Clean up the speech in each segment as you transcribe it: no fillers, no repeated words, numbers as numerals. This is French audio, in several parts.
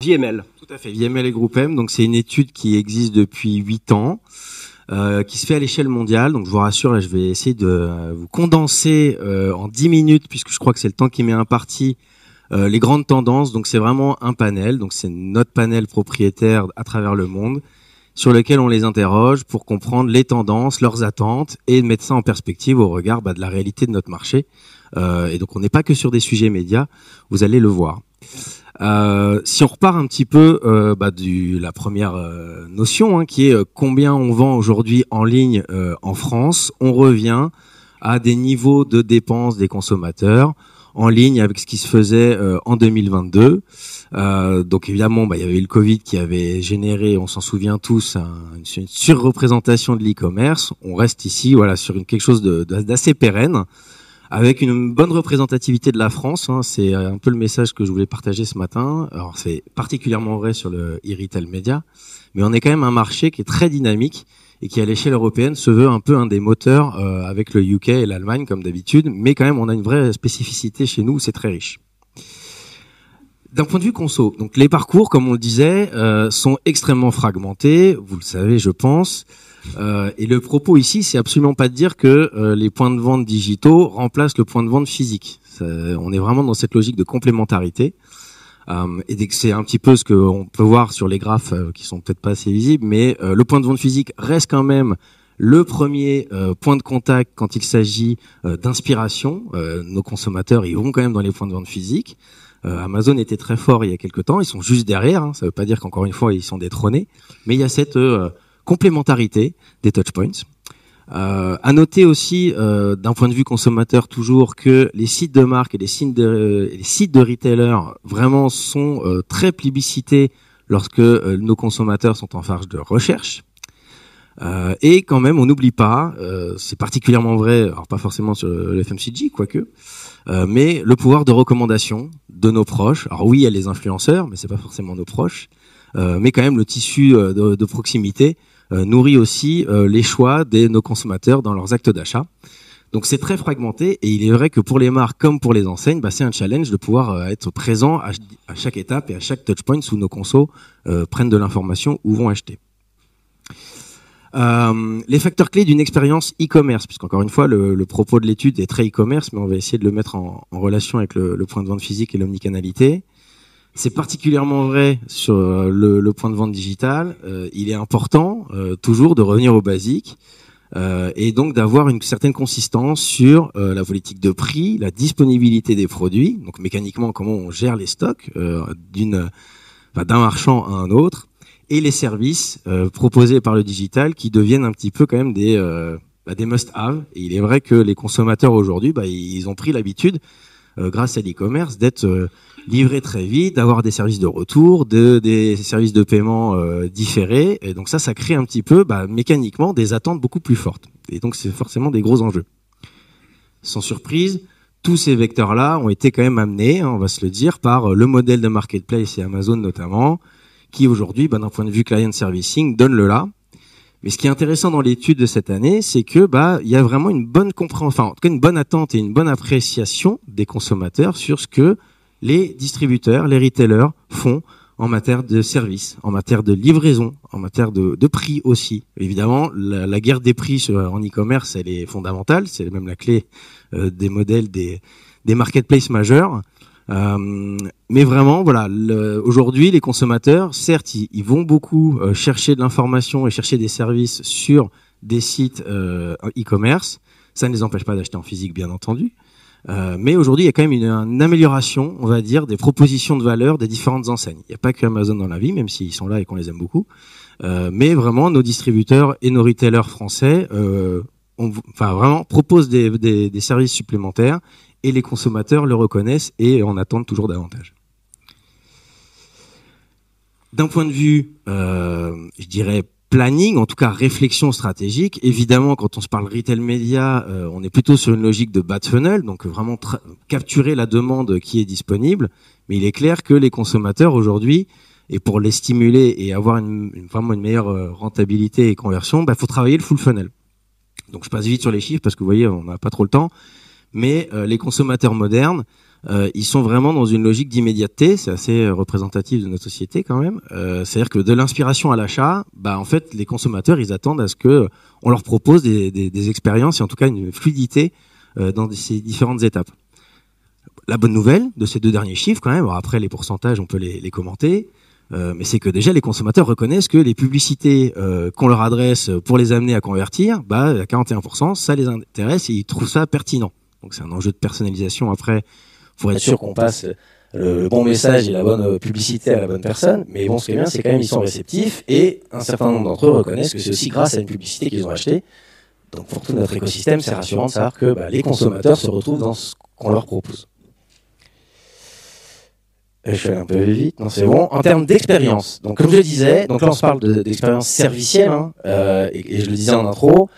VML. Tout à fait, VML et Groupe M. Donc c'est une étude qui existe depuis 8 ans, qui se fait à l'échelle mondiale. Donc je vous rassure, là je vais essayer de vous condenser en 10 minutes, puisque je crois que c'est le temps qui m'est imparti, les grandes tendances. Donc c'est vraiment un panel, donc c'est notre panel propriétaire à travers le monde, sur lequel on les interroge pour comprendre les tendances, leurs attentes, et de mettre ça en perspective au regard de la réalité de notre marché. Et donc on n'est pas que sur des sujets médias, vous allez le voir. Si on repart un petit peu la première notion, qui est combien on vend aujourd'hui en ligne en France, on revient à des niveaux de dépenses des consommateurs en ligne avec ce qui se faisait en 2022. Donc évidemment, il y avait eu le Covid qui avait généré, on s'en souvient tous, une surreprésentation de l'e-commerce. On reste ici, sur quelque chose d'assez pérenne, avec une bonne représentativité de la France. C'est un peu le message que je voulais partager ce matin. Alors c'est particulièrement vrai sur le e-retail média, mais on est quand même un marché qui est très dynamique et qui à l'échelle européenne se veut un peu un des moteurs avec le UK et l'Allemagne comme d'habitude, mais quand même on a une vraie spécificité chez nous, c'est très riche. D'un point de vue conso, donc les parcours, comme on le disait, sont extrêmement fragmentés, vous le savez je pense. Et le propos ici, c'est absolument pas de dire que les points de vente digitaux remplacent le point de vente physique. On est vraiment dans cette logique de complémentarité. Et c'est un petit peu ce qu'on peut voir sur les graphes qui sont peut-être pas assez visibles, mais le point de vente physique reste quand même le premier point de contact quand il s'agit d'inspiration. Nos consommateurs, ils vont quand même dans les points de vente physiques. Amazon était très fort il y a quelque temps, ils sont juste derrière. Ça veut pas dire qu'encore une fois ils sont détrônés, mais il y a cette complémentarité des touchpoints. À noter aussi, d'un point de vue consommateur toujours, que les sites de marque et les sites de retailers vraiment sont très plébiscités lorsque nos consommateurs sont en phase de recherche. Et quand même, on n'oublie pas, c'est particulièrement vrai, alors pas forcément sur le FMCG, quoique, mais le pouvoir de recommandation de nos proches. Alors oui, il y a les influenceurs, mais c'est pas forcément nos proches, mais quand même le tissu de proximité nourrit aussi les choix de nos consommateurs dans leurs actes d'achat. Donc c'est très fragmenté et il est vrai que pour les marques comme pour les enseignes, c'est un challenge de pouvoir être présent à chaque étape et à chaque touchpoint où nos consos prennent de l'information ou vont acheter. Les facteurs clés d'une expérience e-commerce, puisqu'encore une fois le propos de l'étude est très e-commerce, mais on va essayer de le mettre en relation avec le point de vente physique et l'omnicanalité. C'est particulièrement vrai sur le point de vente digital. Il est important toujours de revenir aux basiques et donc d'avoir une certaine consistance sur la politique de prix, la disponibilité des produits, donc mécaniquement comment on gère les stocks d'un marchand à un autre, et les services proposés par le digital qui deviennent un petit peu quand même des must-have. Et il est vrai que les consommateurs aujourd'hui, ils ont pris l'habitude, grâce à l'e-commerce, d'être livrés très vite, d'avoir des services de retour, des services de paiement différés. Et donc ça crée un petit peu mécaniquement des attentes beaucoup plus fortes. Et donc c'est forcément des gros enjeux. Sans surprise, tous ces vecteurs-là ont été quand même amenés, on va se le dire, par le modèle de marketplace et Amazon notamment, qui aujourd'hui, d'un point de vue client servicing, donne le là. Mais ce qui est intéressant dans l'étude de cette année, c'est que il y a vraiment une bonne compréhension, en tout cas une bonne attente et une bonne appréciation des consommateurs sur ce que les distributeurs, les retailers font en matière de services, en matière de livraison, en matière de prix aussi. Évidemment, la guerre des prix en e-commerce, elle est fondamentale, c'est même la clé des modèles des marketplaces majeurs. Mais vraiment, aujourd'hui, les consommateurs, certes, ils vont beaucoup chercher de l'information et chercher des services sur des sites e-commerce. Ça ne les empêche pas d'acheter en physique, bien entendu. Mais aujourd'hui, il y a quand même une amélioration, on va dire, des propositions de valeur des différentes enseignes. Il n'y a pas que Amazon dans la vie, même s'ils sont là et qu'on les aime beaucoup. Mais vraiment, nos distributeurs et nos retailers français, vraiment proposent des services supplémentaires. Et les consommateurs le reconnaissent et en attendent toujours davantage. D'un point de vue, je dirais, planning, en tout cas réflexion stratégique, évidemment, quand on se parle retail média, on est plutôt sur une logique de bas de funnel, donc vraiment capturer la demande qui est disponible. Mais il est clair que les consommateurs aujourd'hui, et pour les stimuler et avoir vraiment une meilleure rentabilité et conversion, faut travailler le full funnel. Donc je passe vite sur les chiffres parce que vous voyez, on n'a pas trop le temps. Mais les consommateurs modernes ils sont vraiment dans une logique d'immédiateté. C'est assez représentatif de notre société quand même. C'est-à-dire que de l'inspiration à l'achat, en fait, les consommateurs, ils attendent à ce que on leur propose des expériences et en tout cas une fluidité dans ces différentes étapes. La bonne nouvelle de ces 2 derniers chiffres quand même, alors après les pourcentages, on peut les commenter, mais c'est que déjà les consommateurs reconnaissent que les publicités qu'on leur adresse pour les amener à convertir, à 41%, ça les intéresse et ils trouvent ça pertinent. Donc c'est un enjeu de personnalisation après, pour être sûr qu'on passe le bon message et la bonne publicité à la bonne personne. Mais bon, ce qui est bien, c'est quand même ils sont réceptifs et un certain nombre d'entre eux reconnaissent que c'est aussi grâce à une publicité qu'ils ont achetée. Donc pour tout notre écosystème, c'est rassurant de savoir que les consommateurs se retrouvent dans ce qu'on leur propose. Je suis allé un peu vite, non c'est bon. En termes d'expérience, donc comme je le disais, donc là on se parle d'expérience servicielle, et je le disais en intro,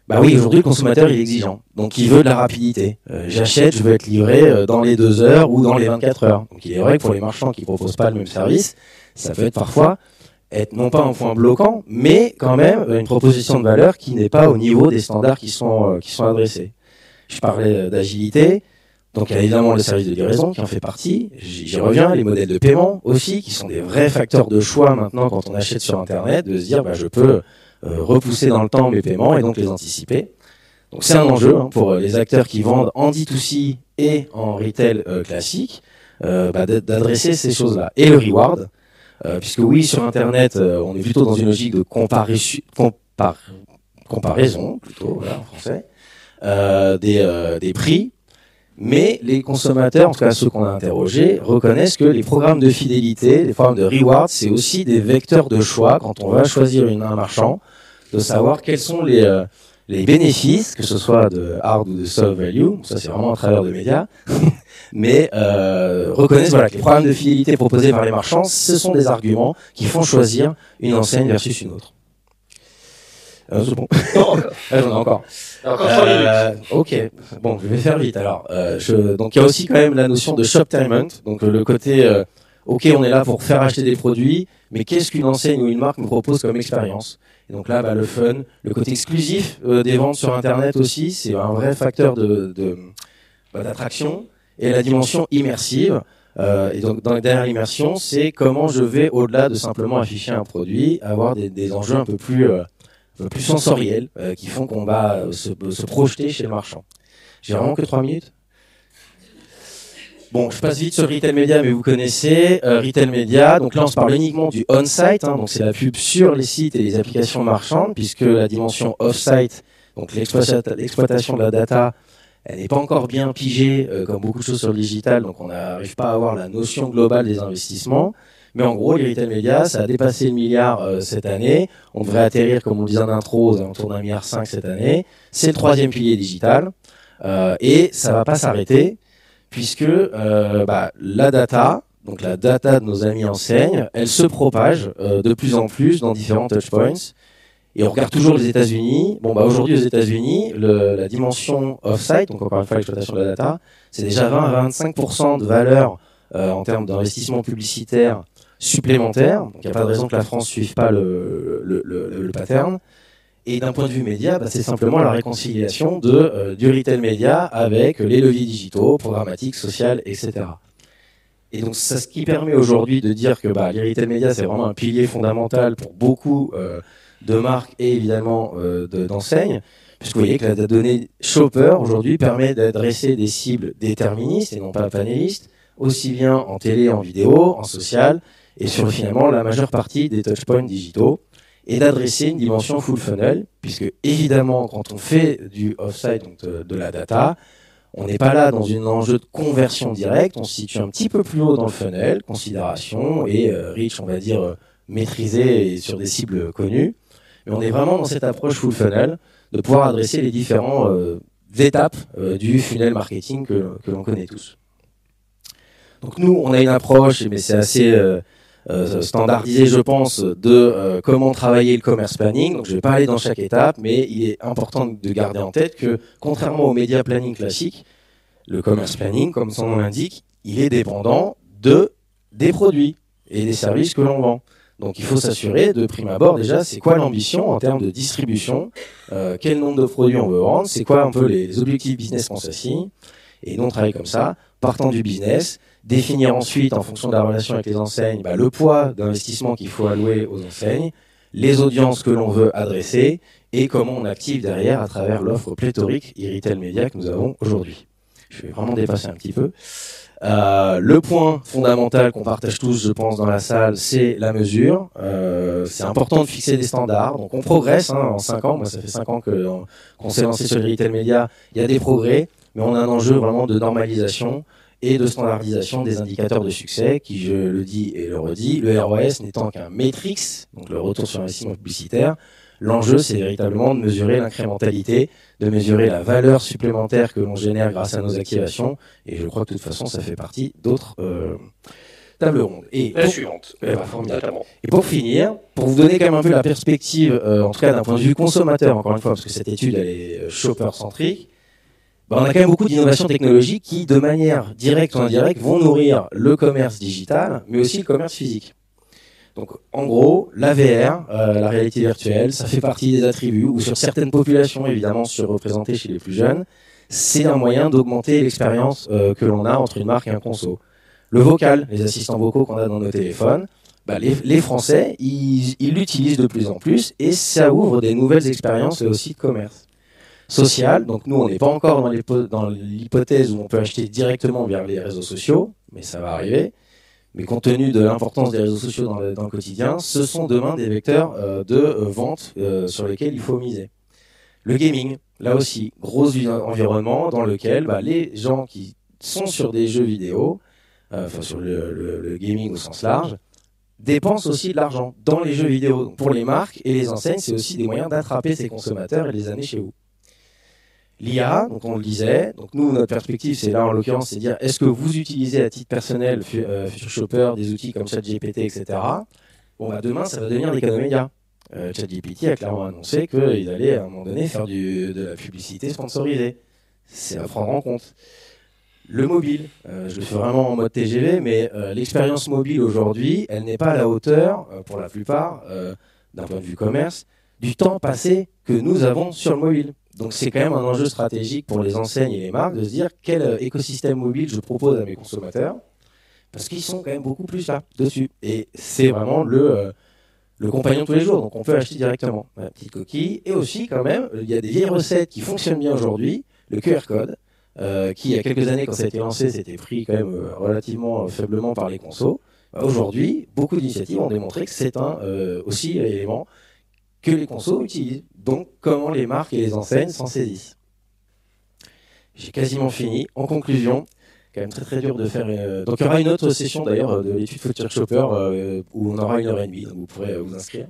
oui, aujourd'hui le consommateur il est exigeant, donc il veut de la rapidité. J'achète, je veux être livré dans les 2 heures ou dans les 24 heures. Donc il est vrai que pour les marchands qui proposent pas le même service, ça peut être parfois non pas un point bloquant, mais quand même une proposition de valeur qui n'est pas au niveau des standards qui sont adressés. Je parlais d'agilité. Donc il y a évidemment le service de livraison qui en fait partie, j'y reviens, les modèles de paiement aussi, qui sont des vrais facteurs de choix maintenant quand on achète sur Internet, de se dire je peux repousser dans le temps mes paiements et donc les anticiper. Donc c'est un enjeu pour les acteurs qui vendent en D2C et en retail classique, d'adresser ces choses-là. Et le reward, puisque oui, sur Internet, on est plutôt dans une logique de comparaison, plutôt, voilà, en français, des prix. Mais les consommateurs, en tout cas ceux qu'on a interrogés, reconnaissent que les programmes de fidélité, les programmes de reward, c'est aussi des vecteurs de choix quand on va choisir un marchand, de savoir quels sont les bénéfices, que ce soit de hard ou de soft value, ça c'est vraiment à travers de médias, mais reconnaissent que les programmes de fidélité proposés par les marchands, ce sont des arguments qui font choisir une enseigne versus une autre. C'est bon. J'en ai encore. Encore 3 minutes. Ok. Bon, je vais faire vite. Alors, donc il y a aussi quand même la notion de shoptainment. Donc le côté, ok, on est là pour faire acheter des produits, mais qu'est-ce qu'une enseigne ou une marque nous propose comme expérience? Et donc là, le fun, le côté exclusif des ventes sur Internet aussi, c'est un vrai facteur d'attraction. Et la dimension immersive. Et donc derrière l'immersion, c'est comment je vais au-delà de simplement afficher un produit, avoir des enjeux un peu plus sensoriels qui font qu'on va se projeter chez le marchand. J'ai vraiment que 3 minutes. Bon, je passe vite sur Retail Media, mais vous connaissez Retail Media. Donc là, on se parle uniquement du on-site, donc c'est la pub sur les sites et les applications marchandes, puisque la dimension off-site, donc l'exploitation de la data, elle n'est pas encore bien pigée comme beaucoup de choses sur le digital, donc on n'arrive pas à avoir la notion globale des investissements. Mais en gros, les retail médias, ça a dépassé le milliard cette année. On devrait atterrir, comme on le disait en intro, aux alentours d'1,5 milliard cette année. C'est le 3e pilier digital. Et ça va pas s'arrêter, puisque la data, donc la data de nos amis enseignes, elle se propage de plus en plus dans différents touchpoints. Et on regarde toujours les États-Unis. Aujourd'hui, aux États-Unis, la dimension off-site, donc encore une fois l'exploitation de la data, c'est déjà 20 à 25% de valeur en termes d'investissement publicitaire supplémentaire. Donc il n'y a pas de raison que la France ne suive pas le pattern. Et d'un point de vue média, c'est simplement la réconciliation du retail média avec les leviers digitaux, programmatiques, sociales, etc. Et donc c'est ce qui permet aujourd'hui de dire que les retail médias, c'est vraiment un pilier fondamental pour beaucoup de marques et évidemment d'enseignes, puisque vous voyez que la donnée shopper aujourd'hui permet d'adresser des cibles déterministes et non pas panélistes, aussi bien en télé, en vidéo, en social, et sur finalement la majeure partie des touchpoints digitaux, et d'adresser une dimension full funnel, puisque évidemment quand on fait du off-site, donc de la data, on n'est pas là dans un enjeu de conversion directe, on se situe un petit peu plus haut dans le funnel, considération et reach, on va dire, maîtrisé et sur des cibles connues, mais on est vraiment dans cette approche full funnel, de pouvoir adresser les différentes étapes du funnel marketing que l'on connaît tous. Donc nous, on a une approche, mais c'est assez standardisé, je pense, de comment travailler le commerce planning. Donc je ne vais pas aller dans chaque étape, mais il est important de garder en tête que, contrairement au média planning classique, le commerce planning, comme son nom l'indique, il est dépendant des produits et des services que l'on vend. Donc il faut s'assurer de prime abord déjà, c'est quoi l'ambition en termes de distribution, quel nombre de produits on veut vendre, c'est quoi un peu les objectifs business processing. Et nous, on travaille comme ça, partant du business, définir ensuite, en fonction de la relation avec les enseignes, le poids d'investissement qu'il faut allouer aux enseignes, les audiences que l'on veut adresser, et comment on active derrière à travers l'offre pléthorique e-retail média que nous avons aujourd'hui. Je vais vraiment dépasser un petit peu. Le point fondamental qu'on partage tous, je pense, dans la salle, c'est la mesure. C'est important de fixer des standards. Donc on progresse en 5 ans. Moi, ça fait 5 ans qu'on s'est lancé sur le retail média. Il y a des progrès, mais on a un enjeu vraiment de normalisation et de standardisation des indicateurs de succès qui, je le dis et le redis, le ROS n'étant qu'un matrix, donc le retour sur investissement publicitaire. L'enjeu, c'est véritablement de mesurer l'incrémentalité, de mesurer la valeur supplémentaire que l'on génère grâce à nos activations. Et je crois que de toute façon, ça fait partie d'autres tables rondes. Et la suivante. Et pour finir, pour vous donner quand même un peu la perspective, en tout cas d'un point de vue consommateur, encore une fois, parce que cette étude, elle est shopper-centrique, on a quand même beaucoup d'innovations technologiques qui, de manière directe ou indirecte, vont nourrir le commerce digital, mais aussi le commerce physique. Donc, en gros, la VR, la réalité virtuelle, ça fait partie des attributs où sur certaines populations, évidemment surreprésentées chez les plus jeunes, c'est un moyen d'augmenter l'expérience que l'on a entre une marque et un conso. Le vocal, les assistants vocaux qu'on a dans nos téléphones, les Français, ils l'utilisent de plus en plus et ça ouvre des nouvelles expériences aussi de commerce. Social, donc nous, on n'est pas encore dans l'hypothèse où on peut acheter directement via les réseaux sociaux, mais ça va arriver. Mais compte tenu de l'importance des réseaux sociaux dans le quotidien, ce sont demain des vecteurs de vente sur lesquels il faut miser. Le gaming, là aussi, gros environnement dans lequel les gens qui sont sur des jeux vidéo, sur le gaming au sens large, dépensent aussi de l'argent dans les jeux vidéo. Donc pour les marques et les enseignes, c'est aussi des moyens d'attraper ces consommateurs et de les amener chez vous. L'IA, donc on le disait, donc nous notre perspective c'est là en l'occurrence c'est dire est-ce que vous utilisez à titre personnel Future Shopper des outils comme ChatGPT etc. Demain ça va devenir des canaux médias. ChatGPT a clairement annoncé qu'il allait à un moment donné faire de la publicité sponsorisée. C'est à prendre en compte. Le mobile, je le fais vraiment en mode TGV, mais l'expérience mobile aujourd'hui, elle n'est pas à la hauteur, pour la plupart, d'un point de vue commerce, du temps passé que nous avons sur le mobile. Donc c'est quand même un enjeu stratégique pour les enseignes et les marques de se dire quel écosystème mobile je propose à mes consommateurs, parce qu'ils sont quand même beaucoup plus là, dessus. Et c'est vraiment le compagnon tous les jours, donc on peut acheter directement ma petite coquille. Et aussi quand même, il y a des vieilles recettes qui fonctionnent bien aujourd'hui, le QR code, qui il y a quelques années quand ça a été lancé, c'était pris quand même relativement faiblement par les consos. Aujourd'hui, beaucoup d'initiatives ont démontré que c'est un aussi élément que les consos utilisent. Donc, comment les marques et les enseignes s'en saisissent. J'ai quasiment fini. En conclusion, quand même très très dur de faire... Donc, il y aura une autre session d'ailleurs de l'étude Future Shopper où on aura 1h30, donc vous pourrez vous inscrire.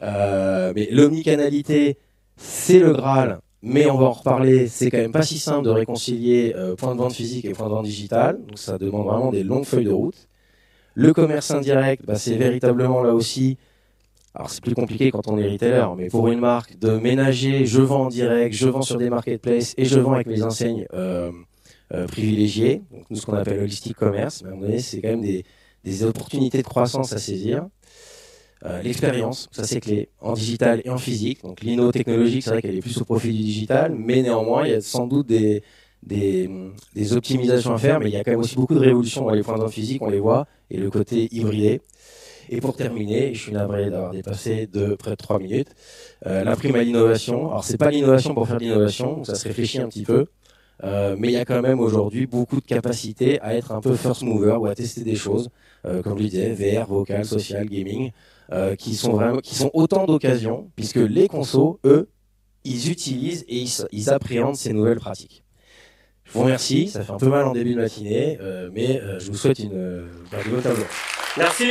Mais l'omnicanalité, c'est le Graal, mais on va en reparler. C'est quand même pas si simple de réconcilier point de vente physique et point de vente digital. Donc, ça demande vraiment des longues feuilles de route. Le commerce indirect, c'est véritablement là aussi... Alors c'est plus compliqué quand on est retailer, mais pour une marque, de ménager, je vends en direct, je vends sur des marketplaces et je vends avec mes enseignes privilégiées, donc nous ce qu'on appelle holistic commerce, mais à un moment donné c'est quand même des opportunités de croissance à saisir. L'expérience, ça c'est clé, en digital et en physique, donc l'inno technologique c'est vrai qu'elle est plus au profit du digital, mais néanmoins il y a sans doute des optimisations à faire, mais il y a quand même aussi beaucoup de révolutions dans les points de vente physiques, on les voit, et le côté hybridé. Et pour terminer, je suis navré d'avoir dépassé de près de 3 minutes, la prime à l'innovation. Alors, c'est pas l'innovation pour faire de l'innovation, ça se réfléchit un petit peu, mais il y a quand même aujourd'hui beaucoup de capacité à être un peu first mover ou à tester des choses, comme je le disais, VR, vocal, social, gaming, qui sont autant d'occasions, puisque les consos, eux, ils utilisent et ils appréhendent ces nouvelles pratiques. Je vous remercie, ça fait un peu mal en début de matinée, mais je vous souhaite une beau tableau. Merci.